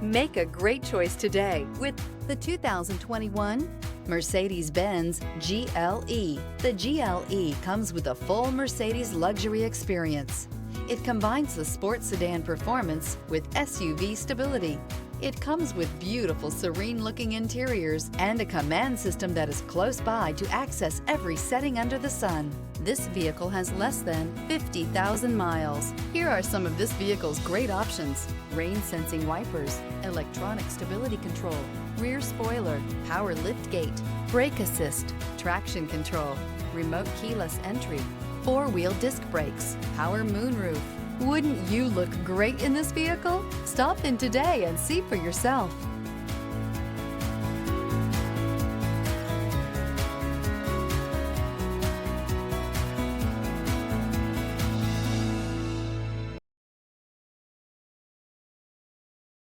Make a great choice today with the 2021 Mercedes-Benz GLE. The GLE comes with a full Mercedes luxury experience. It combines the sports sedan performance with SUV stability. It comes with beautiful, serene-looking interiors and a command system that is close by to access every setting under the sun. This vehicle has less than 50,000 miles. Here are some of this vehicle's great options: rain-sensing wipers, electronic stability control, rear spoiler, power liftgate, brake assist, traction control, remote keyless entry, four-wheel disc brakes, power moonroof. Wouldn't you look great in this vehicle? Stop in today and see for yourself.